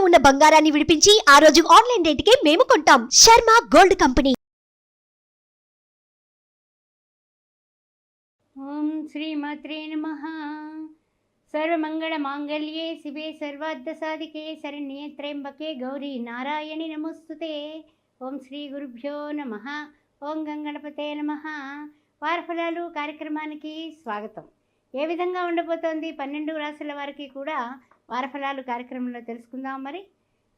ఉన్న బంగారాన్ని విడిపించి ఆ రోజు ఆన్లైన్ రేటుకే మేము కొంటాం. Sharma gold company. ఓం శ్రీమాత్రే నమః. సర్వమంగళ మాంగళ్యే శివే సర్వార్థ సాధికే శరణ్యే త్ర్యంబకే గౌరీ నారాయణి నమోస్తుతే. ఓం శ్రీ గురుభ్యో నమః. ఓం గంగణపతే నమః. వారఫలాలు కార్యక్రమానికి స్వాగతం. ఏ విధంగా ఉండబోతోంది 12 రాశుల వారికి కూడా వారఫలాలు కార్యక్రమంలో తెలుసుకుందాం. మరి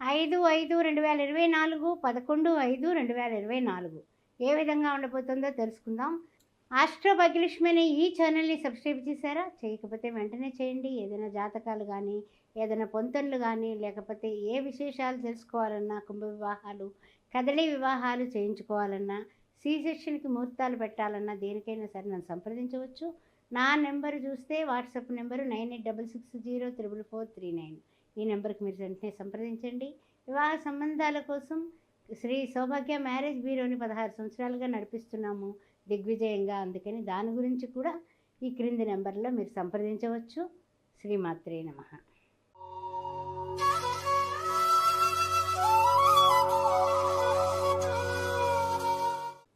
5/5/2024 11/5/2024 ఏ విధంగా ఉండబోతుందో తెలుసుకుందాం. ఆస్ట్రో భాగ్యలక్ష్మి అనే ఈ ఛానల్ని సబ్స్క్రైబ్ చేశారా? చేయకపోతే వెంటనే చేయండి. ఏదైనా జాతకాలు కానీ, ఏదైనా పొంతనలు కానీ, లేకపోతే ఏ విశేషాలు తెలుసుకోవాలన్నా, కుంభ వివాహాలు, కదలి వివాహాలు చేయించుకోవాలన్నా, సి సెక్షన్కి ముహూర్తాలు పెట్టాలన్నా, దేనికైనా సరే నన్ను సంప్రదించవచ్చు. నా నెంబర్ చూస్తే వాట్సాప్ నెంబరు 9866044439. ఈ నెంబర్కి మీరు వెంటనే సంప్రదించండి. వివాహ సంబంధాల కోసం శ్రీ సౌభాగ్య మ్యారేజ్ బ్యూరోని 16 సంవత్సరాలుగా నడిపిస్తున్నాము దిగ్విజయంగా. అందుకని దాని గురించి కూడా ఈ క్రింది నెంబర్లో మీరు సంప్రదించవచ్చు. శ్రీమాత్రే నమః.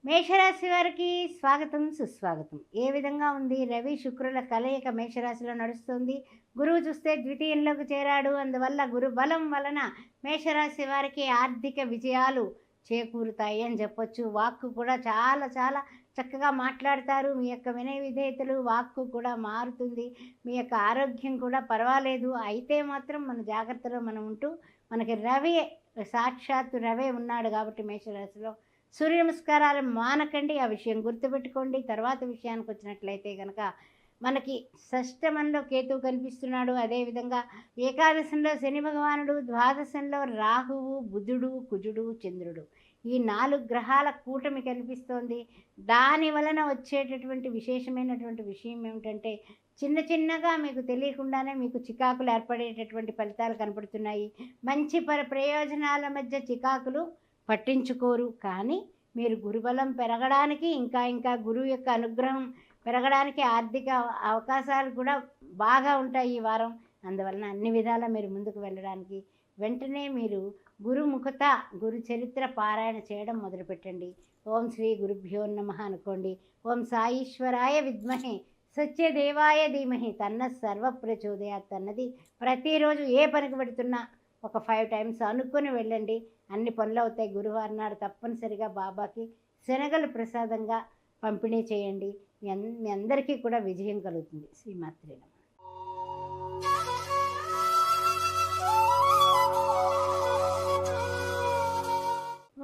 మేషరాశి వారికి స్వాగతం సుస్వాగతం. ఏ విధంగా ఉంది? రవి శుక్రుల కలయిక మేషరాశిలో నడుస్తుంది. గురువు చూస్తే ద్వితీయంలోకి చేరాడు. అందువల్ల గురు బలం వలన మేషరాశి వారికి ఆర్థిక విజయాలు చేకూరుతాయి అని చెప్పొచ్చు. వాక్కు కూడా చాలా చాలా చక్కగా మాట్లాడతారు. మీ యొక్క వినయ విధేయతలు వాక్కు కూడా మారుతుంది. మీ యొక్క ఆరోగ్యం కూడా పర్వాలేదు. అయితే మాత్రం మన జాగ్రత్తలో మనం ఉంటూ, మనకి రవి సాక్షాత్తు రవే ఉన్నాడు కాబట్టి మేషరాశిలో సూర్య నమస్కారాలు మానకండి. ఆ విషయం గుర్తుపెట్టుకోండి. తర్వాత విషయానికి వచ్చినట్లయితే కనుక మనకి షష్టమంలో కేతువు కనిపిస్తున్నాడు. అదేవిధంగా ఏకాదశంలో శని భగవానుడు, ద్వాదశంలో రాహువు, బుధుడు, కుజుడు, చంద్రుడు, ఈ 4 గ్రహాల కూటమి కనిపిస్తోంది. దాని వలన వచ్చేటటువంటి విశేషమైనటువంటి విషయం ఏమిటంటే, చిన్న చిన్నగా మీకు తెలియకుండానే మీకు చికాకులు ఏర్పడేటటువంటి ఫలితాలు కనపడుతున్నాయి. మంచి ప్రయోజనాల మధ్య చికాకులు పట్టించుకోరు. కానీ మీరు గురుబలం పెరగడానికి, ఇంకా గురువు యొక్క అనుగ్రహం పెరగడానికి ఆర్థిక అవకాశాలు కూడా బాగా ఉంటాయి ఈ వారం. అందువలన అన్ని విధాలా మీరు ముందుకు వెళ్ళడానికి వెంటనే మీరు గురుముఖత, గురు చరిత్ర పారాయణ చేయడం మొదలుపెట్టండి. ఓం శ్రీ గురుభ్యో నమః అనుకోండి. ఓం సాయీశ్వరాయ విద్మహే సత్యదేవాయ ధీమహి తన్న సర్వ ప్రచోదయాత్ అన్నది ప్రతిరోజు ఏ పనికి పెడుతున్నా ఒక 5 టైమ్స్ అనుకొని వెళ్ళండి. అన్ని పనులు అవుతాయి. గురువారం నాడు తప్పనిసరిగా బాబాకి శనగలు ప్రసాదంగా పంపిణీ చేయండి. మీ అందరికీ కూడా విజయం కలుగుతుంది. శ్రీమాత్రే నమః.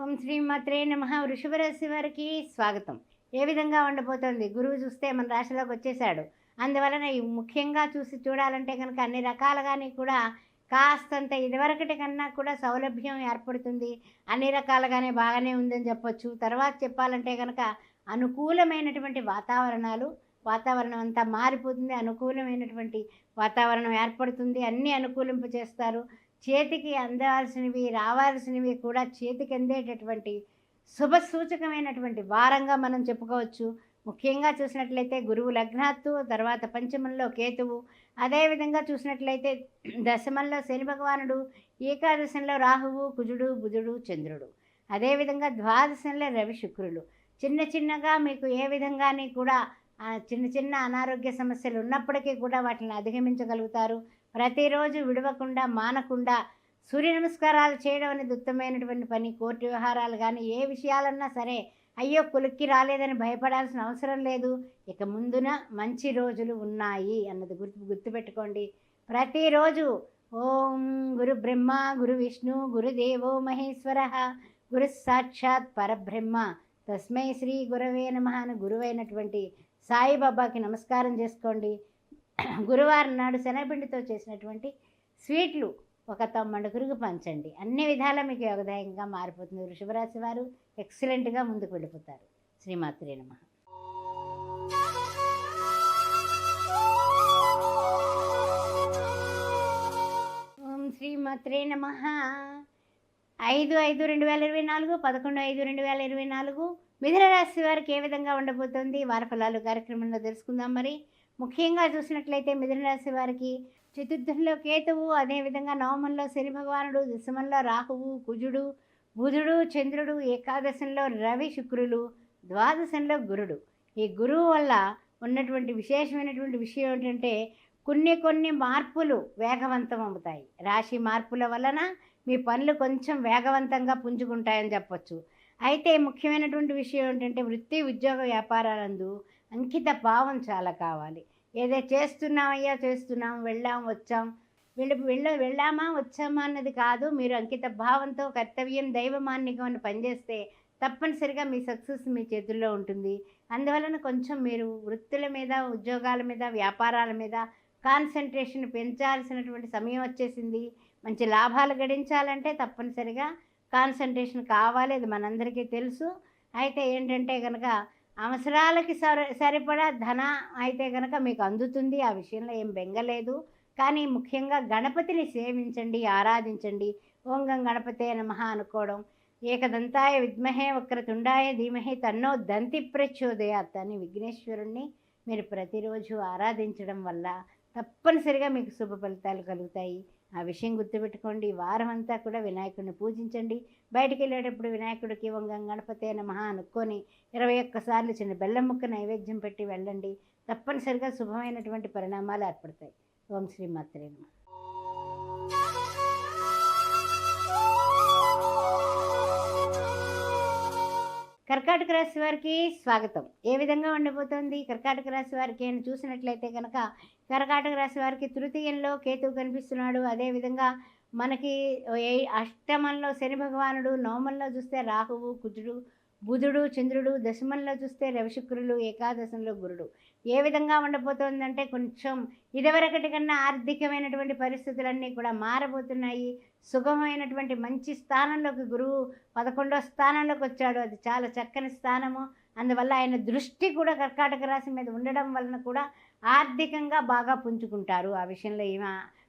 ఓం శ్రీమాత్రే నమః. వృషభ రాశి వారికి స్వాగతం. ఏ విధంగా ఉండబోతోంది? గురువు చూస్తే మన రాశిలోకి వచ్చేసాడు. అందువలన ముఖ్యంగా చూడాలంటే కనుక అన్ని రకాలుగానే కూడా కాస్తంత ఇదివరకటి కన్నా కూడా సౌలభ్యం ఏర్పడుతుంది. అన్ని రకాలుగానే బాగానే ఉందని చెప్పొచ్చు. తర్వాత చెప్పాలంటే కనుక అనుకూలమైనటువంటి వాతావరణం అంతా మారిపోతుంది. అనుకూలమైనటువంటి వాతావరణం ఏర్పడుతుంది. అన్నీ అనుకూలింపు చేస్తారు. చేతికి అందాల్సినవి, రావాల్సినవి కూడా చేతికి అందేటటువంటి శుభ సూచకమైనటువంటి వారంగా మనం చెప్పుకోవచ్చు. ముఖ్యంగా చూసినట్లయితే గురువు లగ్నాత్తు, తర్వాత పంచమంలో కేతువు, అదేవిధంగా చూసినట్లయితే దశమంలో శని భగవానుడు, ఏకాదశంలో రాహువు, కుజుడు, బుధుడు, చంద్రుడు, అదేవిధంగా ద్వాదశంలో రవి శుక్రులు. చిన్నగా మీకు ఏ విధంగానే కూడా చిన్న అనారోగ్య సమస్యలు ఉన్నప్పటికీ కూడా వాటిని అధిగమించగలుగుతారు. ప్రతిరోజు విడవకుండా మానకుండా సూర్య నమస్కారాలు చేయడం అనేది ఉత్తమమైనటువంటి పని. కోర్టు వ్యవహారాలు కానీ ఏ విషయాలన్నా సరే అయ్యో కొలిక్కి రాలేదని భయపడాల్సిన అవసరం లేదు. ఇక ముందున మంచి రోజులు ఉన్నాయి అన్నది గుర్తుపెట్టుకోండి. ప్రతిరోజు ఓం గురు బ్రహ్మ గురు విష్ణు గురుదేవో మహేశ్వర గురు సాక్షాత్ పరబ్రహ్మ తస్మై శ్రీ గురవే నమః అని గురువైనటువంటి సాయిబాబాకి నమస్కారం చేసుకోండి. గురువారం నాడు శనగపిండితో చేసినటువంటి స్వీట్లు ఒక 90 పంచండి. అన్ని విధాలా మీకు యోగదాయకంగా మారిపోతుంది. వృషభరాశి వారు ఎక్సలెంట్గా ముందుకు వెళ్ళిపోతారు. శ్రీమాత్రే నమః. ఓం శ్రీమాత్రే నమః. 5/5/2024 11/5/2024 మిథున రాశి వారికి ఏ విధంగా ఉండబోతోంది వారఫలాలు కార్యక్రమంలో తెలుసుకుందాం. మరి ముఖ్యంగా చూసినట్లయితే మిథున రాశి వారికి చతుర్థంలో కేతువు, అదేవిధంగా నవమంలో శని భగవానుడు, దశమంలో రాహువు, కుజుడు, బుధుడు, చంద్రుడు, ఏకాదశంలో రవి, శుక్రులు, ద్వాదశంలో గురుడు. ఈ గురువు వల్ల ఉన్నటువంటి విశేషమైనటువంటి విషయం ఏంటంటే కొన్ని మార్పులు వేగవంతం అవుతాయి. రాశి మార్పుల వలన మీ పనులు కొంచెం వేగవంతంగా పుంజుకుంటాయని చెప్పొచ్చు. అయితే ముఖ్యమైనటువంటి విషయం ఏంటంటే వృత్తి, ఉద్యోగ, వ్యాపారాలందు అంకిత భావం చాలా కావాలి. ఏదో చేస్తున్నామయ్యా చేస్తున్నాం, వెళ్ళాం వచ్చాం, వెళ్ళామా వచ్చామా అన్నది కాదు. మీరు అంకిత భావంతో కర్తవ్యం దైవమాన్నికం అని పనిచేస్తే తప్పనిసరిగా మీ సక్సెస్ మీ చేతుల్లో ఉంటుంది. అందువలన కొంచెం మీరు వృత్తుల మీద, ఉద్యోగాల మీద, వ్యాపారాల మీద కాన్సన్ట్రేషన్ పెంచాల్సినటువంటి సమయం వచ్చేసింది. మంచి లాభాలు గడించాలంటే తప్పనిసరిగా కాన్సన్ట్రేషన్ కావాలి, అది మనందరికీ తెలుసు. అయితే ఏంటంటే కనుక అవసరాలకి సరిపడా ధన అయితే కనుక మీకు అందుతుంది, ఆ విషయంలో ఏం బెంగలేదు. కానీ ముఖ్యంగా గణపతిని సేవించండి, ఆరాధించండి. ఓం గం గణపతే నమః అనుకోవడం, ఏకదంతాయ విద్మహే వక్రతుండాయ ధీమహి తన్నో దంతి ప్రచోదయాత్ అని విఘ్నేశ్వరుణ్ణి మీరు ప్రతిరోజు ఆరాధించడం వల్ల తప్పనిసరిగా మీకు శుభ ఫలితాలు కలుగుతాయి. ఆ విషయం గుర్తుపెట్టుకోండి. వారం అంతా కూడా వినాయకుడిని పూజించండి. బయటికి వెళ్ళేటప్పుడు వినాయకుడికి ఓం గం గణపతే నమః అనుకొని 21 సార్లు చిన్న బెల్లం ముక్క నైవేద్యం పెట్టి వెళ్ళండి. తప్పనిసరిగా శుభమైనటువంటి పరిణామాలు ఏర్పడతాయి. ఓం శ్రీ మాత్రే నమః. కర్కాటక రాశి వారికి స్వాగతం. ఏ విధంగా ఉండబోతోంది కర్కాటక రాశి వారికి అని చూసినట్లయితే కనుక కర్కాటక రాశి వారికి తృతీయంలో కేతువు కనిపిస్తున్నాడు. అదేవిధంగా మనకి అష్టమంలో శని భగవానుడు, నవమంలో చూస్తే రాహువు, కుజుడు, బుధుడు, చంద్రుడు, దశమంలో చూస్తే రవిశుక్రులు, ఏకాదశంలో గురుడు. ఏ విధంగా ఉండబోతోందంటే కొంచెం ఇదివరకటి కన్నా ఆర్థికమైనటువంటి పరిస్థితులన్నీ కూడా మారబోతున్నాయి. సుగమమైనటువంటి మంచి స్థానంలోకి గురువు 11వ స్థానంలోకి వచ్చాడు. అది చాలా చక్కని స్థానము. అందువల్ల ఆయన దృష్టి కూడా కర్కాటక రాశి మీద ఉండడం వలన కూడా ఆర్థికంగా బాగా పుంజుకుంటారు. ఆ విషయంలో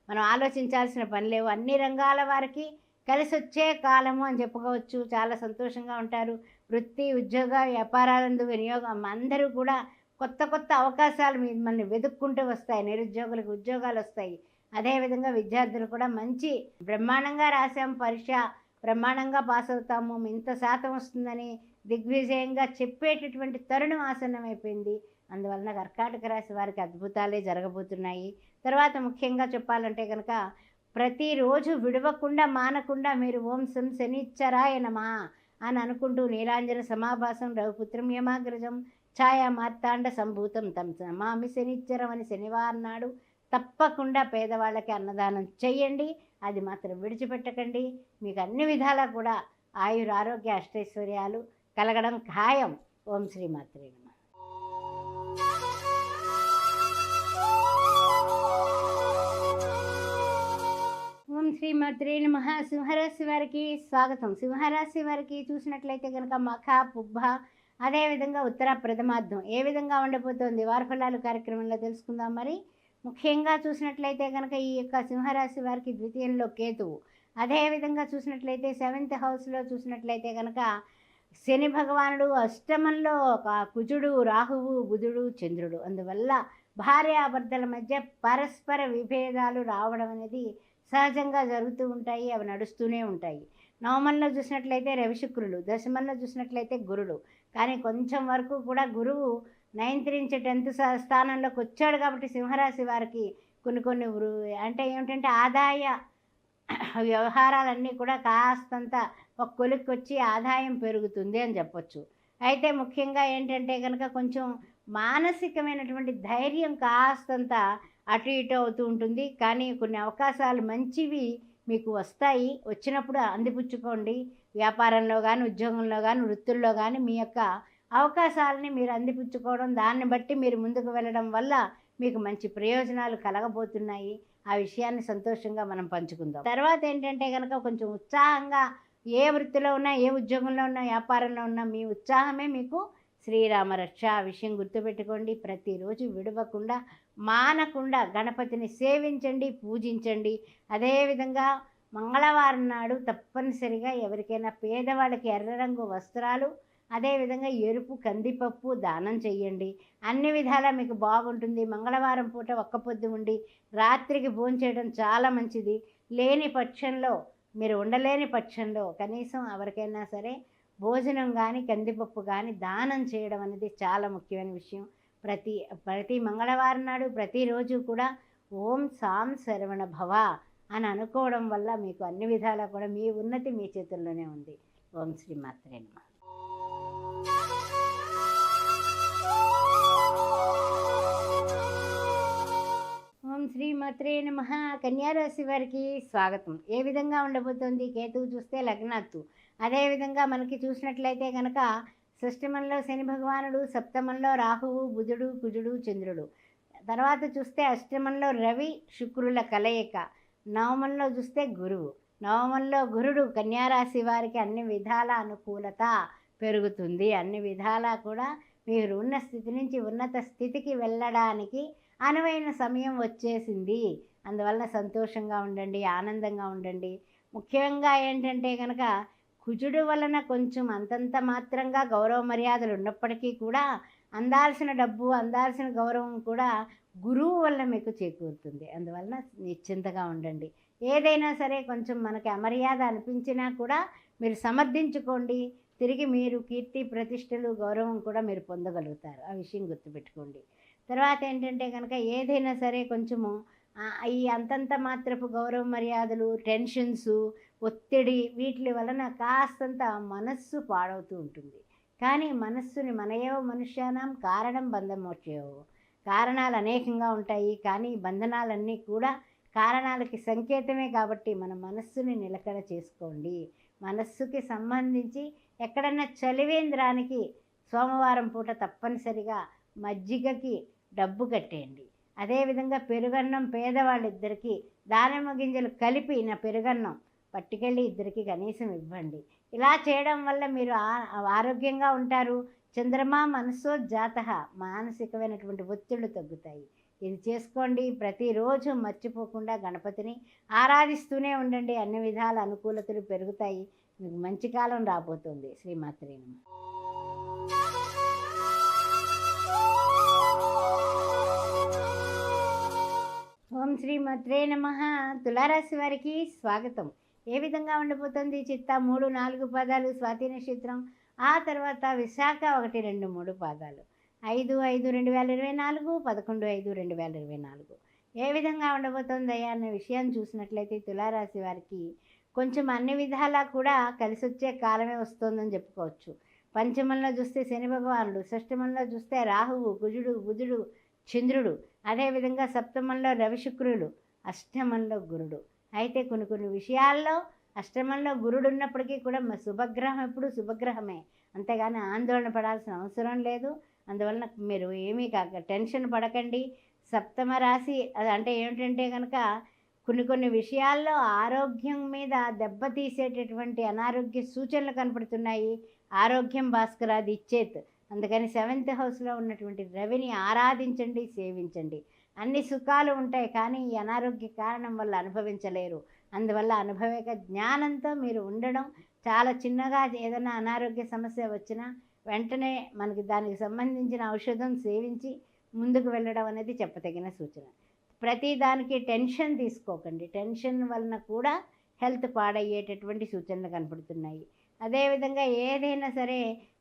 మనం ఆలోచించాల్సిన పని లేవు. అన్ని రంగాల వారికి కలిసి వచ్చే కాలము అని చెప్పుకోవచ్చు. చాలా సంతోషంగా ఉంటారు. వృత్తి, ఉద్యోగ, వ్యాపారాలందు వినియోగం అందరూ కూడా కొత్త అవకాశాలు మిమ్మల్ని వెతుక్కుంటూ వస్తాయి. నిరుద్యోగులకు ఉద్యోగాలు వస్తాయి. అదేవిధంగా విద్యార్థులు కూడా మంచి బ్రహ్మాండంగా రాసాం పరీక్ష, బ్రహ్మాండంగా పాస్ అవుతాము, ఇంత శాతం వస్తుందని దిగ్విజయంగా చెప్పేటటువంటి తరుణం ఆసన్నమైపోయింది. అందువలన కర్కాటక రాశి వారికి అద్భుతాలే జరగబోతున్నాయి. తర్వాత ముఖ్యంగా చెప్పాలంటే కనుక ప్రతిరోజు విడవకుండా మానకుండా మీరు ఓం సం శనిచ్చరాయ నమః అని అనుకుంటూ నీలాంజన సమాభాసం రఘుపుత్రం యమాగ్రజం ఛాయా మార్తాండ సంభూతం తం నమామి శనిచ్చరం అని శనివారం నాడు తప్పకుండా పేదవాళ్ళకి అన్నదానం చెయ్యండి. అది మాత్రం విడిచిపెట్టకండి. మీకు అన్ని విధాలా కూడా ఆయురారోగ్య అష్టైశ్వర్యాలు కలగడం ఖాయం. ఓం శ్రీ మాత్రే నమః. ఓం శ్రీ మాత్రే నమః. సింహరాశి వారికి స్వాగతం. సింహరాశి వారికి చూసినట్లయితే కనుక మఖ, పుబ్బ, అదేవిధంగా ఉత్తర ప్రథమార్థం ఏ విధంగా ఉండబోతోంది వారఫలాలు కార్యక్రమంలో తెలుసుకుందాం. మరి ముఖ్యంగా చూసినట్లయితే కనుక ఈ యొక్క సింహరాశి వారికి ద్వితీయంలో కేతువు, అదేవిధంగా చూసినట్లయితే 7th హౌస్లో చూసినట్లయితే కనుక శని భగవానుడు, అష్టమంలో కుజుడు, రాహువు, బుధుడు, చంద్రుడు. అందువల్ల భార్యాభర్తల మధ్య పరస్పర విభేదాలు రావడం అనేది సహజంగా జరుగుతూ ఉంటాయి. అవి నడుస్తూనే ఉంటాయి. నవమంలో చూసినట్లయితే రవిశుక్రులు, దశమంలో చూసినట్లయితే గురుడు. కానీ కొంచెం వరకు కూడా గురువు 9th నుంచి 10th స్థానంలోకి వచ్చాడు కాబట్టి సింహరాశి వారికి కొన్ని అంటే ఏమిటంటే ఆదాయ వ్యవహారాలన్నీ కూడా కాస్తంత ఒక కొలిక్కి వచ్చి ఆదాయం పెరుగుతుంది అని చెప్పొచ్చు. అయితే ముఖ్యంగా ఏంటంటే కనుక కొంచెం మానసికమైనటువంటి ధైర్యం కాస్తంత అటు ఇటు అవుతూ ఉంటుంది. కానీ కొన్ని అవకాశాలు మంచివి మీకు వస్తాయి. వచ్చినప్పుడు అందిపుచ్చుకోండి. వ్యాపారంలో కానీ, ఉద్యోగంలో కానీ, వృత్తుల్లో కానీ మీ యొక్క అవకాశాలని మీరు అందిపుచ్చుకోవడం, దాన్ని బట్టి మీరు ముందుకు వెళ్ళడం వల్ల మీకు మంచి ప్రయోజనాలు కలగబోతున్నాయి. ఆ విషయాన్ని సంతోషంగా మనం పంచుకుందాం. తర్వాత ఏంటంటే కనుక కొంచెం ఉత్సాహంగా ఏ వృత్తిలో ఉన్నా, ఏ ఉద్యోగంలో ఉన్నా, వ్యాపారంలో ఉన్నా మీ ఉత్సాహమే మీకు శ్రీరామరక్ష. ఆ విషయం గుర్తుపెట్టుకోండి. ప్రతిరోజు విడవకుండా మానకుండా గణపతిని సేవించండి, పూజించండి. అదేవిధంగా మంగళవారం నాడు తప్పనిసరిగా ఎవరికైనా పేదవాళ్ళకి ఎర్ర రంగు వస్త్రాలు, అదేవిధంగా ఎరుపు కందిపప్పు దానం చెయ్యండి. అన్ని విధాలా మీకు బాగుంటుంది. మంగళవారం పూట ఒక్క పొద్దు ఉండి రాత్రికి భోంచేయడం చాలా మంచిది. లేని పక్షంలో, మీరు ఉండలేని పక్షంలో కనీసం ఎవరికైనా సరే భోజనం కానీ కందిపప్పు కానీ దానం చేయడం అనేది చాలా ముఖ్యమైన విషయం. ప్రతి ప్రతి మంగళవారం నాడు ప్రతిరోజు కూడా ఓం సాం శరవణ భవ అని అనుకోవడం వల్ల మీకు అన్ని విధాలా కూడా మీ ఉన్నతి మీ చేతుల్లోనే ఉంది. ఓం శ్రీ మాత్రే నమః. ఓం శ్రీ మాత్రే నమః. కన్యారాశి వారికి స్వాగతం. ఏ విధంగా ఉండబోతోంది? కేతువు చూస్తే లగ్నాత్తు. అదేవిధంగా మనకి చూసినట్లయితే కనుక షష్టమంలో శని భగవానుడు, సప్తమంలో రాహువు, బుధుడు, కుజుడు, చంద్రుడు. తర్వాత చూస్తే అష్టమంలో రవి శుక్రుల కలయిక. నవమంలో చూస్తే గురువు. నవమంలో గురుడు కన్యారాశి వారికి అన్ని విధాల అనుకూలత పెరుగుతుంది. అన్ని విధాలా కూడా మీరు ఉన్న స్థితి నుంచి ఉన్నత స్థితికి వెళ్ళడానికి అనువైన సమయం వచ్చేసింది. అందువల్ల సంతోషంగా ఉండండి, ఆనందంగా ఉండండి. ముఖ్యంగా ఏంటంటే కనుక కుజుడు వలన కొంచెం అంతంత మాత్రంగా గౌరవ మర్యాదలు ఉన్నప్పటికీ కూడా అందాల్సిన డబ్బు, అందాల్సిన గౌరవం కూడా గురువు వల్ల మీకు చేకూరుతుంది. అందువలన నిశ్చింతగా ఉండండి. ఏదైనా సరే కొంచెం మనకి అమర్యాద అనిపించినా కూడా మీరు సమర్థించుకోండి. తిరిగి మీరు కీర్తి ప్రతిష్టలు గౌరవం కూడా మీరు పొందగలుగుతారు. ఆ విషయం గుర్తుపెట్టుకోండి. తర్వాత ఏంటంటే కనుక ఏదైనా సరే కొంచెము ఈ అంతంత మాత్రపు గౌరవ మర్యాదలు, టెన్షన్స్, ఒత్తిడి వీటి వలన కాస్తంత మనస్సు పాడవుతూ ఉంటుంది. కానీ మనస్సుని మనయేవ మనుష్యానాం కారణం బంధమోక్షేవో. కారణాలు అనేకంగా ఉంటాయి, కానీ బంధనాలన్నీ కూడా కారణాలకి సంకేతమే. కాబట్టి మన మనస్సుని నిలకడ చేసుకోండి. మనస్సుకి సంబంధించి ఎక్కడన్నా చలివేంద్రానికి సోమవారం పూట తప్పనిసరిగా మజ్జిగకి డబ్బు కట్టేయండి. అదేవిధంగా పెరుగన్నం పేదవాళ్ళిద్దరికీ దానిమ్మ గింజలు కలిపి నా పెరుగన్నం పట్టుకెళ్ళి ఇద్దరికి కనీసం ఇవ్వండి. ఇలా చేయడం వల్ల మీరు ఆరోగ్యంగా ఉంటారు. చంద్రమా మనస్సో జాతః, మానసికమైనటువంటి ఒత్తిళ్లు తగ్గుతాయి. ఇది చేసుకోండి. ప్రతిరోజు మర్చిపోకుండా గణపతిని ఆరాధిస్తూనే ఉండండి. అన్ని విధాల అనుకూలతలు పెరుగుతాయి. మీకు మంచి కాలం రాబోతుంది. శ్రీమాత్రే నమః. ఓం శ్రీ మాత్రే నమః. తులారాశి వారికి స్వాగతం. ఏ విధంగా ఉండబోతుంది? చిత్త 3, 4 పాదాలు, స్వాతి నక్షత్రం, ఆ తర్వాత విశాఖ 1, 2, 3 పాదాలు. 5/5/2024, 11/5/2024. ఏ విధంగా ఉండబోతుందయ్యా అనే విషయాన్ని చూసినట్లయితే తులారాశి వారికి కొంచెం అన్ని విధాలా కూడా కలిసి వచ్చే కాలమే వస్తుందని చెప్పుకోవచ్చు. పంచమంలో చూస్తే శని భగవానుడు, షష్టమంలో చూస్తే రాహువు, కుజుడు, బుధుడు, చంద్రుడు, అదేవిధంగా సప్తమంలో రవి శుక్రులు, అష్టమంలో గురుడు. అయితే కొన్ని విషయాల్లో అష్టమంలో గురుడు ఉన్నప్పటికీ కూడా శుభగ్రహం ఎప్పుడు శుభగ్రహమే, అంతేగాని ఆందోళన పడాల్సిన అవసరం లేదు. అందువలన మీరు ఏమీ టెన్షన్ పడకండి. సప్తమ రాశి అంటే ఏమిటంటే కనుక కొన్ని విషయాల్లో ఆరోగ్యం మీద దెబ్బతీసేటటువంటి అనారోగ్య సూచనలు కనపడుతున్నాయి. ఆరోగ్యం భాస్కరాది ఇచ్చేత్. అందుకని 7th హౌస్లో ఉన్నటువంటి రవిని ఆరాధించండి, సేవించండి. అన్ని సుఖాలు ఉంటాయి, కానీ ఈ అనారోగ్య కారణం వల్ల అనుభవించలేరు. అందువల్ల అనుభవిక జ్ఞానంతో మీరు ఉండడం, చాలా చిన్నగా ఏదైనా అనారోగ్య సమస్య వచ్చినా వెంటనే మనకి దానికి సంబంధించిన ఔషధం సేవించి ముందుకు వెళ్ళడం అనేది చెప్పదగిన సూచన. ప్రతి దానికి టెన్షన్ తీసుకోకండి. టెన్షన్ వలన కూడా హెల్త్ పాడయ్యేటటువంటి సూచనలు కనపడుతున్నాయి. అదేవిధంగా ఏదైనా సరే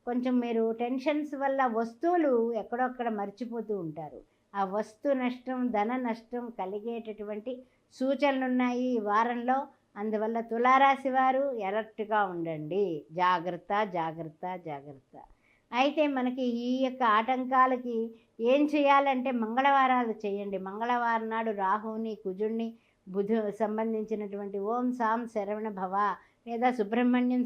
కొంచెం మీరు టెన్షన్స్ వల్ల వస్తువులు ఎక్కడొక్కడ మర్చిపోతూ ఉంటారు. ఆ వస్తు నష్టం, ధన నష్టం కలిగేటటువంటి సూచనలు ఉన్నాయి ఈ వారంలో. అందువల్ల తులారాశి వారు ఎలర్ట్గా ఉండండి. జాగ్రత్త జాగ్రత్త జాగ్రత్త. అయితే మనకి ఈ యొక్క ఆటంకాలకి ఏం చేయాలంటే మంగళవారాలు చేయండి. మంగళవారం నాడు రాహుని, కుజుడిని, సంబంధించినటువంటి ఓం సాం శరవణ భవ లేదా సుబ్రహ్మణ్యం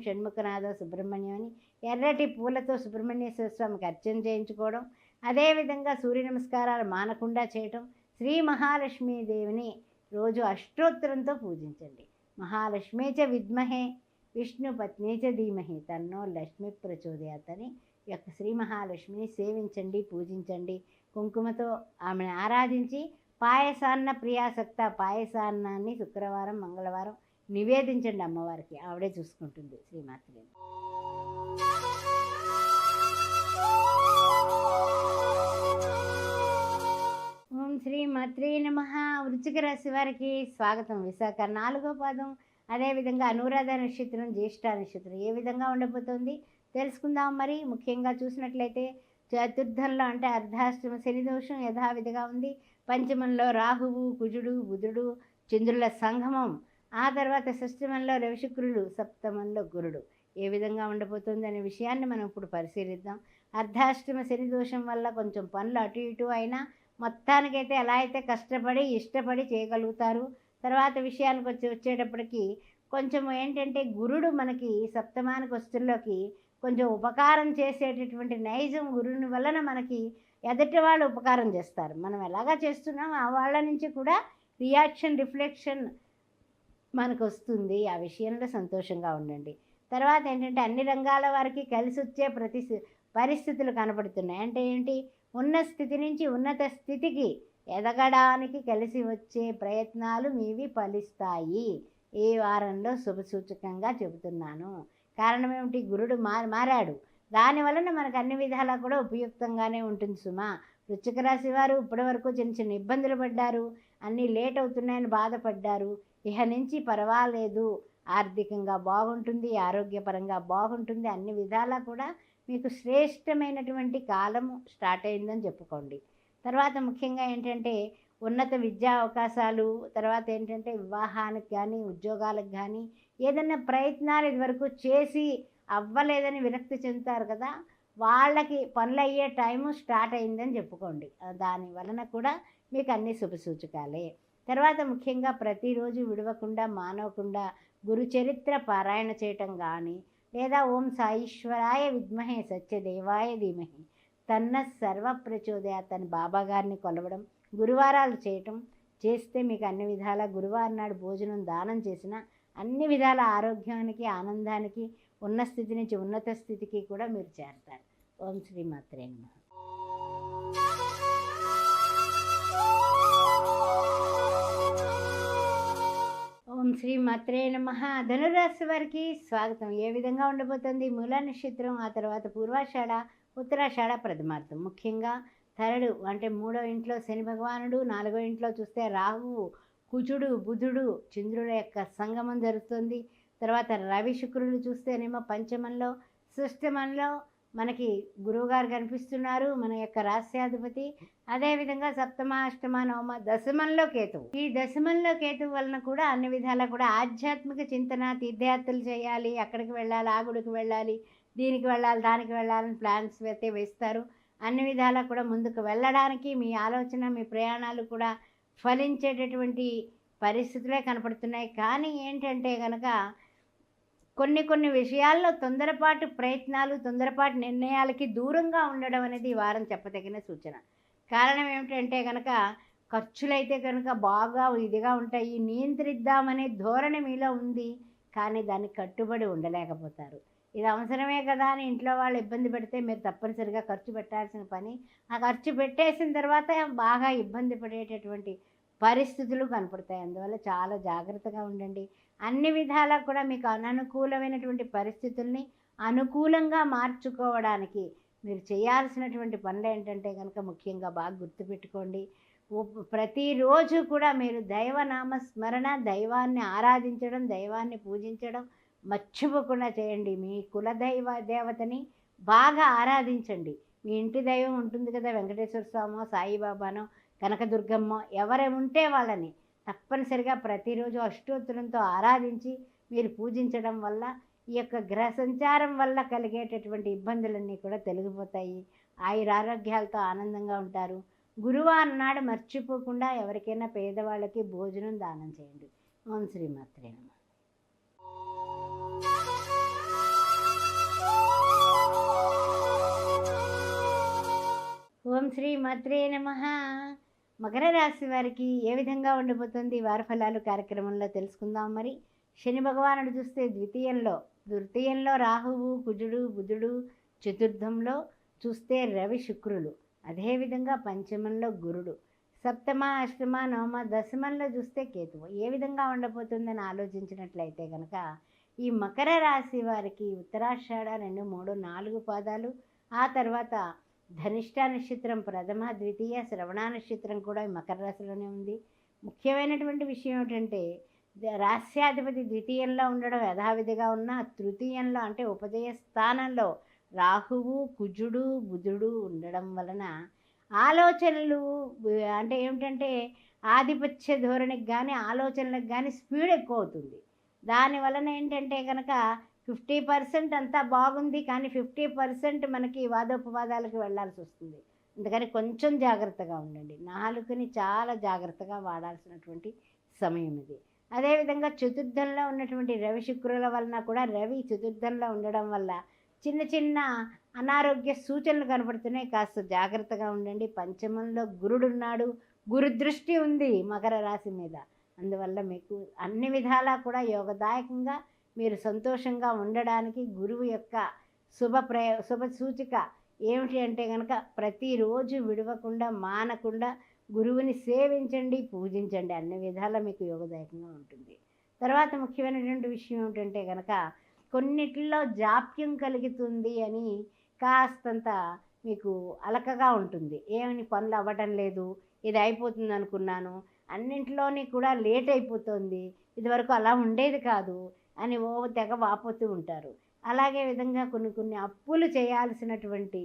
షణ్ముఖనాథ సుబ్రహ్మణ్యం అని ఎర్రటి పూలతో సుబ్రహ్మణ్యేశ్వర స్వామికి అర్చన చేయించుకోవడం. అదేవిధంగా సూర్య నమస్కారాలు మానకుండా చేయటం. శ్రీ మహాలక్ష్మీదేవిని రోజు అష్టోత్తరంతో పూజించండి. మహాలక్ష్మీ చ విద్మహే విష్ణు పత్ని చ ధీమహి తన్నో లక్ష్మి ప్రచోదయాత్ అని ఈ యొక్క శ్రీ మహాలక్ష్మిని సేవించండి, పూజించండి. కుంకుమతో ఆమెను ఆరాధించి పాయసాన్న ప్రియాసక్త పాయసాన్నాన్ని శుక్రవారం, మంగళవారం నివేదించండి అమ్మవారికి. ఆవిడే చూసుకుంటుంది. శ్రీమాత్రే. ఓం శ్రీ మాత్రే నమః. వృశ్చిక రాశి వారికి స్వాగతం. విశాఖ 4వ పాదం, అదేవిధంగా అనురాధ నక్షత్రం, జ్యేష్ఠ నక్షత్రం ఏ విధంగా ఉండబోతోంది తెలుసుకుందాం. మరి ముఖ్యంగా చూసినట్లయితే చతుర్థంలో అంటే అర్ధాష్టమ శని దోషం యథావిధిగా ఉంది. పంచమంలో రాహువు, కుజుడు, బుధుడు, చంద్రుల సంగమం. ఆ తర్వాత షష్టమంలో రవిశుక్రులు, సప్తమంలో గురుడు ఏ విధంగా ఉండబోతుంది అనే విషయాన్ని మనం ఇప్పుడు పరిశీలిద్దాం. అర్ధాష్టమ శని దోషం వల్ల కొంచెం పనులు అటు ఇటు అయినా మొత్తానికైతే ఎలా అయితే కష్టపడి ఇష్టపడి చేయగలుగుతారు. తర్వాత విషయానికి వచ్చేటప్పటికి కొంచెం ఏంటంటే గురుడు మనకి సప్తమానికి వస్తుల్లోకి కొంచెం ఉపకారం చేసేటటువంటి నైజం గురుని వలన మనకి ఎదుటి వాళ్ళు ఉపకారం చేస్తారు. మనం ఎలాగా చేస్తున్నాం ఆ వాళ్ళ నుంచి కూడా రియాక్షన్, రిఫ్లెక్షన్ మనకు వస్తుంది. ఆ విషయంలో సంతోషంగా ఉండండి. తర్వాత ఏంటంటే అన్ని రంగాల వారికి కలిసి వచ్చే పరిస్థితులు కనపడుతున్నాయి. అంటే ఏంటి, ఉన్న స్థితి నుంచి ఉన్నత స్థితికి ఎదగడానికి కలిసి వచ్చే ప్రయత్నాలు మీవి ఫలిస్తాయి. ఈ వారంలో శుభసూచకంగా చెబుతున్నాను. కారణం ఏమిటి, గురుడు మారాడు. దానివలన మనకు అన్ని విధాలా కూడా ఉపయుక్తంగానే ఉంటుంది సుమా. వృశ్చిక రాశి వారు ఇప్పటి వరకు చిన్న చిన్న ఇబ్బందులు పడ్డారు, అన్నీ లేట్ అవుతున్నాయని బాధపడ్డారు. ఇహ నుంచి పర్వాలేదు, ఆర్థికంగా బాగుంటుంది, ఆరోగ్యపరంగా బాగుంటుంది, అన్ని విధాలా కూడా మీకు శ్రేష్టమైనటువంటి కాలము స్టార్ట్ అయిందని చెప్పుకోండి. తర్వాత ముఖ్యంగా ఏంటంటే ఉన్నత విద్యా అవకాశాలు, తర్వాత ఏంటంటే వివాహానికి కానీ ఉద్యోగాలకు కానీ ఏదైనా ప్రయత్నాలు ఇదివరకు చేసి అవ్వలేదని విరక్తి చెందుతారు కదా, వాళ్ళకి పనులు అయ్యే టైము స్టార్ట్ అయిందని చెప్పుకోండి. దాని వలన కూడా మీకు అన్ని శుభసూచకాలే. తర్వాత ముఖ్యంగా ప్రతిరోజు విడవకుండా మానవకుండా గురు చరిత్ర పారాయణ చేయటం కానీ, లేదా ఓం సాయిశ్వరాయ విద్మహే సత్యదేవాయ ధీమహి తన్న సర్వ ప్రచోదయాత్ అని బాబా గారిని కొలవడం, గురువారాలు చేయటం చేస్తే మీకు అన్ని విధాల గురువారం నాడు భోజనం దానం చేసిన అన్ని విధాల ఆరోగ్యానికి, ఆనందానికి, ఉన్న స్థితి నుంచి ఉన్నత స్థితికి కూడా మీరు చేరతారు. ఓం శ్రీ మాత్రే నమః. ఓం శ్రీ మాత్రే నమః. ధనురాశి వారికి స్వాగతం. ఏ విధంగా ఉండబోతుంది, మూలా నక్షత్రం, ఆ తర్వాత పూర్వాషాఢ, ఉత్తరాషాఢ ప్రథమార్థం. ముఖ్యంగా థర్డ్ అంటే 3వ ఇంట్లో శని భగవానుడు, 4వ ఇంట్లో చూస్తే రాహువు, కుజుడు, బుధుడు, చంద్రుల యొక్క సంగమం జరుగుతుంది. తర్వాత రవి శుక్రులు చూస్తేనేమో పంచమంలో, షష్టమంలో మనకి గురువుగారు కనిపిస్తున్నారు, మన యొక్క రాస్యాధిపతి. అదేవిధంగా సప్తమ, అష్టమ, నవమ, దశమంలో కేతువు. ఈ దశమంలో కేతువు వలన కూడా అన్ని విధాలా కూడా ఆధ్యాత్మిక చింతన, తీర్థయాత్రలు చేయాలి, అక్కడికి వెళ్ళాలి, ఆ గుడికి వెళ్ళాలి, దీనికి వెళ్ళాలి, దానికి వెళ్ళాలని ప్లాన్స్ అయితే వేస్తారు. అన్ని విధాలా కూడా ముందుకు వెళ్ళడానికి మీ ఆలోచన, మీ ప్రయాణాలు కూడా ఫలించేటటువంటి పరిస్థితులే కనపడుతున్నాయి. కానీ ఏంటంటే కనుక కొన్ని విషయాల్లో తొందరపాటు ప్రయత్నాలు, తొందరపాటు నిర్ణయాలకి దూరంగా ఉండడం అనేది ఈ వారం చెప్పదగిన సూచన. కారణం ఏమిటంటే కనుక ఖర్చులైతే కనుక బాగా ఇదిగా ఉంటాయి. నియంత్రిద్దామనే ధోరణి మీలో ఉంది, కానీ దానికి కట్టుబడి ఉండలేకపోతారు. ఇది అవసరమే కదా అని ఇంట్లో వాళ్ళు ఇబ్బంది పెడితే మీరు తప్పనిసరిగా ఖర్చు పెట్టాల్సిన పని, ఆ ఖర్చు పెట్టేసిన తర్వాత బాగా ఇబ్బంది పడేటటువంటి పరిస్థితులు కనపడతాయి. అందువల్ల చాలా జాగ్రత్తగా ఉండండి. అన్ని విధాలా కూడా మీకు అననుకూలమైనటువంటి పరిస్థితుల్ని అనుకూలంగా మార్చుకోవడానికి మీరు చేయాల్సినటువంటి పనులు ఏంటంటే కనుక ముఖ్యంగా బాగా గుర్తుపెట్టుకోండి. ప్రతిరోజు కూడా మీరు దైవనామ స్మరణ, దైవాన్ని ఆరాధించడం, దైవాన్ని పూజించడం మర్చిపోకుండా చేయండి. మీ దేవతని బాగా ఆరాధించండి. మీ ఇంటి దైవం ఉంటుంది కదా, వెంకటేశ్వర స్వామో, సాయిబాబానో, కనకదుర్గమ్మో, ఎవరు ఉంటే వాళ్ళని తప్పనిసరిగా ప్రతిరోజు అష్టోత్తరంతో ఆరాధించి మీరు పూజించడం వల్ల ఈ యొక్క గ్రహ సంచారం వల్ల కలిగేటటువంటి ఇబ్బందులన్నీ కూడా తొలగిపోతాయి. ఆయురారోగ్యాలతో ఆనందంగా ఉంటారు. గురువారం నాడు మర్చిపోకుండా ఎవరికైనా పేదవాళ్ళకి భోజనం దానం చేయండి. ఓం శ్రీ మాత్రే నమః. ఓం శ్రీ మాత్రే నమః. మకర రాశి వారికి ఏ విధంగా ఉండబోతుంది వార ఫలాలు కార్యక్రమంలో తెలుసుకుందాం. మరి శని భగవానుడు చూస్తే ద్వితీయంలో రాహువు, కుజుడు, బుధుడు, చతుర్థంలో చూస్తే రవి శుక్రులు, అదేవిధంగా పంచమంలో గురుడు, సప్తమ, అష్టమ, నవమ, దశమంలో చూస్తే కేతువు. ఏ విధంగా ఉండబోతుందని ఆలోచించినట్లయితే కనుక ఈ మకర రాశి వారికి ఉత్తరాషాఢ 2, 3, 4 పాదాలు, ఆ తర్వాత ధనిష్ట నక్షత్రం ప్రథమ ద్వితీయ శ్రవణ నక్షత్రం కూడా ఈ మకర రాశిలోనే ఉంది. ముఖ్యమైనటువంటి విషయం ఏమిటంటే రాస్యాధిపతి ద్వితీయంలో ఉండడం యథావిధిగా ఉన్న తృతీయంలో అంటే ఉపజయ స్థానంలో రాహువు కుజుడు బుధుడు ఉండడం వలన ఆలోచనలు అంటే ఏమిటంటే ఆధిపత్య ధోరణికి కానీ ఆలోచనలకు కానీ స్పీడ్ ఎక్కువ అవుతుంది. దాని వలన ఏంటంటే కనుక 50% అంతా బాగుంది, కానీ 50% మనకి వాదోపవాదాలకు వెళ్ళాల్సి వస్తుంది. అందుకని కొంచెం జాగ్రత్తగా ఉండండి. నాలుకని చాలా జాగ్రత్తగా వాడాల్సినటువంటి సమయం ఇది. అదేవిధంగా చతుర్థంలో ఉన్నటువంటి రవి శుక్రుల వలన కూడా రవి చతుర్థంలో ఉండడం వల్ల చిన్న చిన్న అనారోగ్య సూచనలు కనపడుతున్నాయి. కాస్త జాగ్రత్తగా ఉండండి. పంచమంలో గురుడున్నాడు, గురు దృష్టి ఉంది మకర రాశి మీద. అందువల్ల మీకు అన్ని విధాలా కూడా యోగదాయకంగా మీరు సంతోషంగా ఉండడానికి గురువు యొక్క శుభ సూచిక ఏమిటి అంటే కనుక ప్రతిరోజు విడవకుండా మానకుండా గురువుని సేవించండి, పూజించండి. అన్ని విధాలా మీకు యోగదాయకంగా ఉంటుంది. తర్వాత ముఖ్యమైనటువంటి విషయం ఏమిటంటే కనుక కొన్నిటిల్లో జాప్యం కలుగుతుంది అని కాస్తంత మీకు అలకగా ఉంటుంది. ఏమని పనులు అవ్వటం లేదు, ఇది అయిపోతుంది అనుకున్నాను, అన్నింటిలోని కూడా లేట్ అయిపోతుంది, ఇదివరకు అలా ఉండేది కాదు అని తెగ వాపోతూ ఉంటారు. అలాగే విధంగా కొన్ని అప్పులు చేయాల్సినటువంటి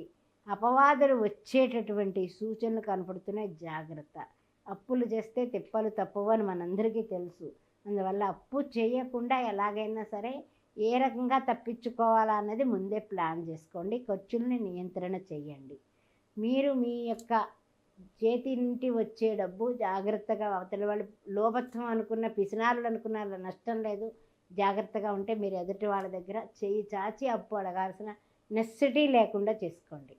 అపవాదులు వచ్చేటటువంటి సూచనలు కనపడుతున్నాయి. జాగ్రత్త. అప్పులు చేస్తే తిప్పలు తప్పవు అని మనందరికీ తెలుసు. అందువల్ల అప్పు చేయకుండా ఎలాగైనా సరే ఏ రకంగా తప్పించుకోవాలా అన్నది ముందే ప్లాన్ చేసుకోండి. ఖర్చుల్ని నియంత్రణ చేయండి. మీరు మీ యొక్క చేతి నుండి వచ్చే డబ్బు జాగ్రత్తగా అవతల వాళ్ళు లోభత్వం అనుకున్న పిసినారులు అనుకున్న నష్టం లేదు. జాగ్రత్తగా ఉంటే మీరు ఎదుటి వాళ్ళ దగ్గర చేయి చాచి అప్పు అడగాల్సిన నెసెసిటీ లేకుండా చేసుకోండి.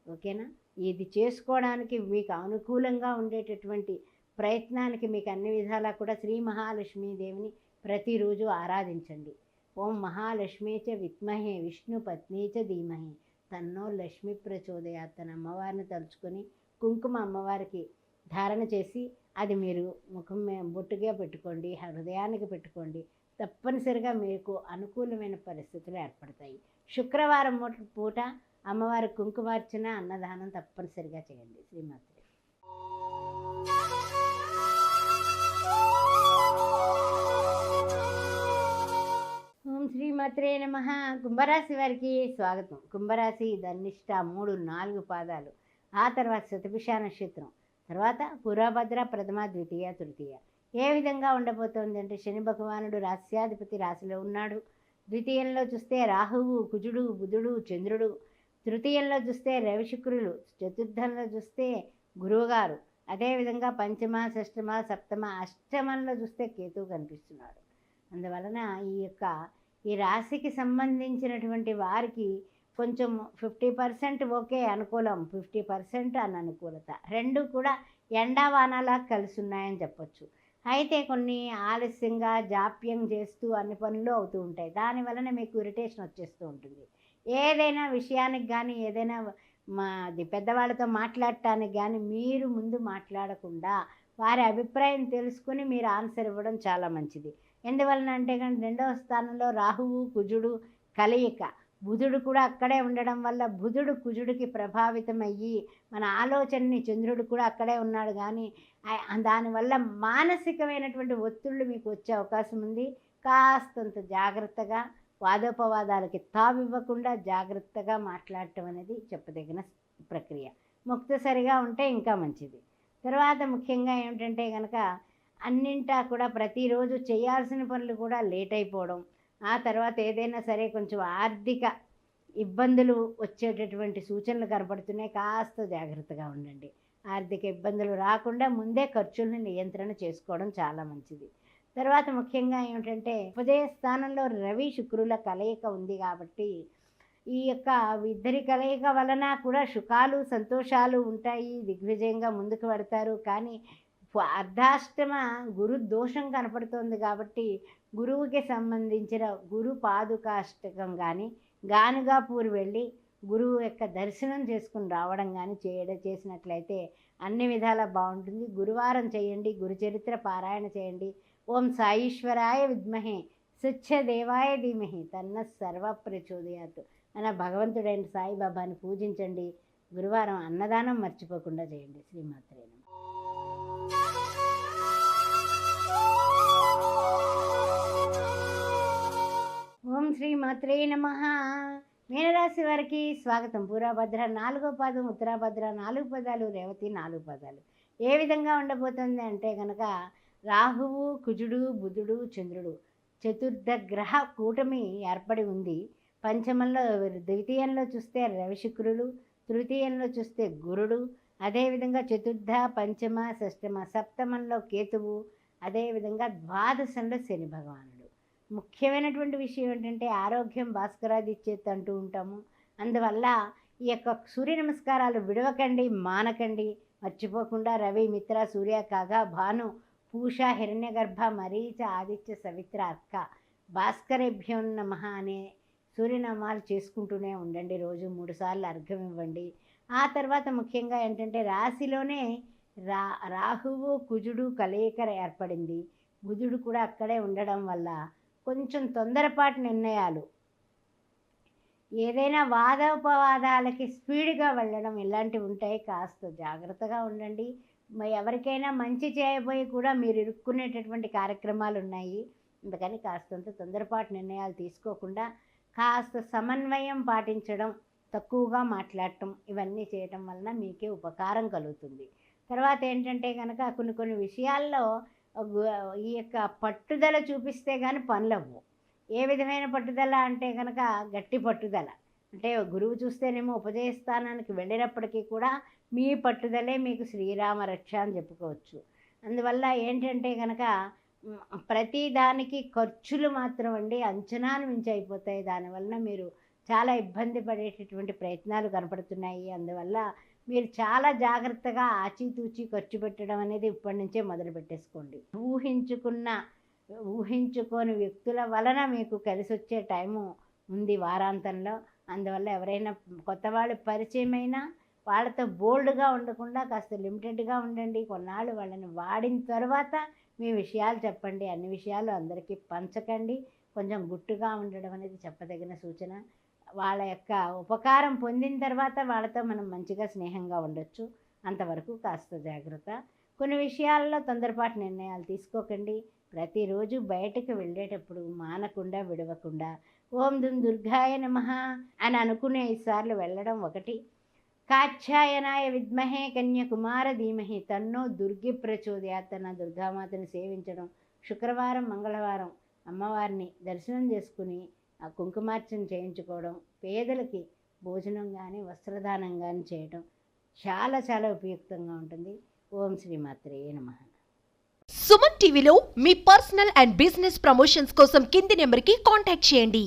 ఓకేనా? ఇది చేసుకోవడానికి మీకు అనుకూలంగా ఉండేటటువంటి ప్రయత్నానికి మీకు అన్ని విధాలా కూడా శ్రీ మహాలక్ష్మీదేవిని ప్రతిరోజు ఆరాధించండి. ఓం మహాలక్ష్మీ చ విద్మహే విష్ణు పత్ని చ ధీమహి తన్నో లక్ష్మీ ప్రచోదయాత్ తన అమ్మవారిని తలుచుకొని కుంకుమ అమ్మవారికి ధారణ చేసి అది మీరు ముఖం బొట్టుగా పెట్టుకోండి, హృదయానికి పెట్టుకోండి. తప్పనిసరిగా మీకు అనుకూలమైన పరిస్థితులు ఏర్పడతాయి. శుక్రవారం పూట అమ్మవారి కుంకుమార్చన అన్నదానం తప్పనిసరిగా చేయండి. శ్రీమాత్రే. ఓం శ్రీమాత్రే నమః. కుంభరాశి వారికి స్వాగతం. కుంభరాశి ధనిష్ట 3-4 పాదాలు, ఆ తర్వాత శతభిష నక్షత్రం, తర్వాత పురభద్ర ప్రథమ ద్వితీయ తృతీయ. ఏ విధంగా ఉండబోతోంది అంటే శని భగవానుడు రాస్యాధిపతి రాశిలో ఉన్నాడు. ద్వితీయంలో చూస్తే రాహువు కుజుడు బుధుడు చంద్రుడు, తృతీయంలో చూస్తే రవి శుక్రులు, చతుర్థంలో చూస్తే గురువుగారు, అదేవిధంగా పంచమ షష్టమ సప్తమ అష్టమంలో చూస్తే కేతువు కనిపిస్తున్నాడు. అందువలన ఈ రాశికి సంబంధించినటువంటి వారికి కొంచెం 50% ఓకే అనుకూలం, 50% అననుకూలత, రెండు కూడా ఎండావానలా కలిసి ఉన్నాయని చెప్పొచ్చు. అయితే కొన్ని ఆలస్యంగా జాప్యం చేస్తూ అన్ని పనులు అవుతూ ఉంటాయి. దానివలన మీకు ఇరిటేషన్ వచ్చేస్తూ ఉంటుంది. ఏదైనా విషయానికి కానీ ఏదైనా పెద్దవాళ్ళతో మాట్లాడటానికి కానీ మీరు ముందు మాట్లాడకుండా వారి అభిప్రాయం తెలుసుకుని మీరు ఆన్సర్ ఇవ్వడం చాలా మంచిది. ఎందువలన అంటే కానీ 2వ స్థానంలో రాహువు కుజుడు కలయిక, బుధుడు కూడా అక్కడే ఉండడం వల్ల బుధుడు కుజుడికి ప్రభావితమయ్యి మన ఆలోచనని చంద్రుడు కూడా అక్కడే ఉన్నాడు. కానీ దానివల్ల మానసికమైనటువంటి ఒత్తిళ్ళు మీకు వచ్చే అవకాశం ఉంది. కాస్తంత జాగ్రత్తగా వాదోపవాదాలకి తావివ్వకుండా జాగ్రత్తగా మాట్లాడటం అనేది చెప్పదగిన ప్రక్రియ. ముక్తసరిగా ఉంటే ఇంకా మంచిది. తర్వాత ముఖ్యంగా ఏమిటంటే కనుక అన్నింటా కూడా ప్రతిరోజు చేయాల్సిన పనులు కూడా లేట్ అయిపోవడం, ఆ తర్వాత ఏదైనా సరే కొంచెం ఆర్థిక ఇబ్బందులు వచ్చేటటువంటి సూచనలు కనపడుతున్నాయి. కాస్త జాగ్రత్తగా ఉండండి. ఆర్థిక ఇబ్బందులు రాకుండా ముందే ఖర్చుల్ని నియంత్రణ చేసుకోవడం చాలా మంచిది. తర్వాత ముఖ్యంగా ఏమిటంటే ఉపజయ స్థానంలో రవి శుక్రుల కలయిక ఉంది కాబట్టి ఈ యొక్క ఇద్దరి కలయిక వలన కూడా సుఖాలు సంతోషాలు ఉంటాయి. దిగ్విజయంగా ముందుకు పెడతారు. కానీ అర్ధాష్టమ గురు దోషం కనపడుతోంది కాబట్టి గురువుకి సంబంధించిన గురు పాదుకాష్టకం కానీ గానుగాపూర్ వెళ్ళి గురువు యొక్క దర్శనం చేసుకుని రావడం కానీ చేసినట్లయితే అన్ని విధాలా బాగుంటుంది. గురువారం చేయండి, గురుచరిత్ర పారాయణ చేయండి. ఓం సాయీశ్వరాయ విద్మహే స్వచ్ఛదేవాయ ధీమహి తన్న సర్వ ప్రచోదయాత్. అలా భగవంతుడైన సాయిబాబాని పూజించండి. గురువారం అన్నదానం మర్చిపోకుండా చేయండి. శ్రీమాత్రే నమః. ఓం శ్రీమాత్రే నమః. మీనరాశి వారికి స్వాగతం. పూర్వభద్ర 4వ పాదం, ఉత్తరాభద్ర 4 పదాలు, రేవతి 4 పదాలు. ఏ విధంగా ఉండబోతుంది అంటే కనుక రాహువు, కుజుడు, బుధుడు, చంద్రుడు చతుర్థ గ్రహ కూటమి ఏర్పడి ఉంది. పంచమంలో ద్వితీయంలో చూస్తే రవిశుక్రులు, తృతీయంలో చూస్తే గురుడు, అదేవిధంగా చతుర్థ, పంచమ, షష్టమ, సప్తమంలో కేతువు, అదేవిధంగా ద్వాదశంలో శని భగవానుడు. ముఖ్యమైనటువంటి విషయం ఏంటంటే ఆరోగ్యం భాస్కరాదిచ్చేది అంటూ ఉంటాము. అందువల్ల ఈ యొక్క సూర్య నమస్కారాలు విడవకండి, మానకండి. మర్చిపోకుండా రవి, మిత్ర, సూర్య, కాగ, భాను, పూష, హిరణ్యగర్భ, మరీచ, ఆదిత్య, సవిత్ర, అర్క, భాస్కరేభ్యో నమః అనే సూర్యనామాలు చేసుకుంటూనే ఉండండి. రోజు 3 సార్లు అర్ఘ్యం ఇవ్వండి. ఆ తర్వాత ముఖ్యంగా ఏంటంటే రాశిలోనే రాహువు, కుజుడు కలయిక ఏర్పడింది. బుధుడు కూడా అక్కడే ఉండడం వల్ల కొంచెం తొందరపాటు నిర్ణయాలు, ఏదైనా వాదోపవాదాలకి స్పీడ్గా వెళ్ళడం ఇలాంటివి ఉంటాయి. కాస్త జాగ్రత్తగా ఉండండి. ఎవరికైనా మంచి చేయబోయి కూడా మీరు ఇరుక్కునేటటువంటి కార్యక్రమాలు ఉన్నాయి. అందుకని కాస్తంత తొందరపాటు నిర్ణయాలు తీసుకోకుండా కాస్త సమన్వయం పాటించడం, తక్కువగా మాట్లాడటం, ఇవన్నీ చేయటం వలన మీకే ఉపకారం కలుగుతుంది. తర్వాత ఏంటంటే కనుక కొన్ని విషయాల్లో ఈ యొక్క పట్టుదల చూపిస్తే కానీ పనులవ్వు. ఏ విధమైన పట్టుదల అంటే కనుక గట్టి పట్టుదల. అంటే గురువు చూస్తేనేమో ఉపజయస్థానానికి వెళ్ళినప్పటికీ కూడా మీ పట్టుదలే మీకు శ్రీరామ రక్ష అని చెప్పుకోవచ్చు. అందువల్ల ఏంటంటే కనుక ప్రతి దానికి ఖర్చులు మాత్రం అండి అంచనాను మించి అయిపోతాయి. దానివల్ల మీరు చాలా ఇబ్బంది పడేటటువంటి ప్రయత్నాలు కనపడుతున్నాయి. అందువల్ల మీరు చాలా జాగ్రత్తగా ఆచితూచి ఖర్చు పెట్టడం అనేది ఇప్పటి నుంచే మొదలు పెట్టేసుకోండి. ఊహించుకోని వ్యక్తుల వలన మీకు కలిసి వచ్చే టైము ఉంది వారాంతంలో. అందువల్ల ఎవరైనా కొత్త వాళ్ళు పరిచయమైనా వాళ్ళతో బోల్డ్గా ఉండకుండా కాస్త లిమిటెడ్గా ఉండండి. కొన్నాళ్ళు వాళ్ళని వాడిన తర్వాత మీ విషయాలు చెప్పండి. అన్ని విషయాలు అందరికీ పంచకండి. కొంచెం గుట్టుగా ఉండడం అనేది చెప్పదగిన సూచన. వాళ్ళ యొక్క ఉపకారం పొందిన తర్వాత వాళ్ళతో మనం మంచిగా స్నేహంగా ఉండొచ్చు. అంతవరకు కాస్త జాగ్రత్త. కొన్ని విషయాల్లో తొందరపాటు నిర్ణయాలు తీసుకోకండి. ప్రతిరోజు బయటకు వెళ్ళేటప్పుడు మానకుండా, విడవకుండా ఓం దుర్గాయ నమః అని అనుకునే 5 సార్లు వెళ్ళడం ఒకటి. కాత్యాయనాయ విద్మహే కన్యకుమార ధీమహి తన్నో దుర్గి ప్రచోదయాత్ అన్న దుర్గామాతని సేవించడం. శుక్రవారం, మంగళవారం అమ్మవారిని దర్శనం చేసుకుని ఆ కుంకుమార్చన చేయించుకోవడం, పేదలకి భోజనం కానీ వస్త్రదానం కానీ చేయడం చాలా చాలా ఉపయుక్తంగా ఉంటుంది. ఓం శ్రీమాత్రే నమః. సుమన్ టీవీలో మీ పర్సనల్ అండ్ బిజినెస్ ప్రమోషన్స్ కోసం కింది నెంబర్కి కాంటాక్ట్ చేయండి.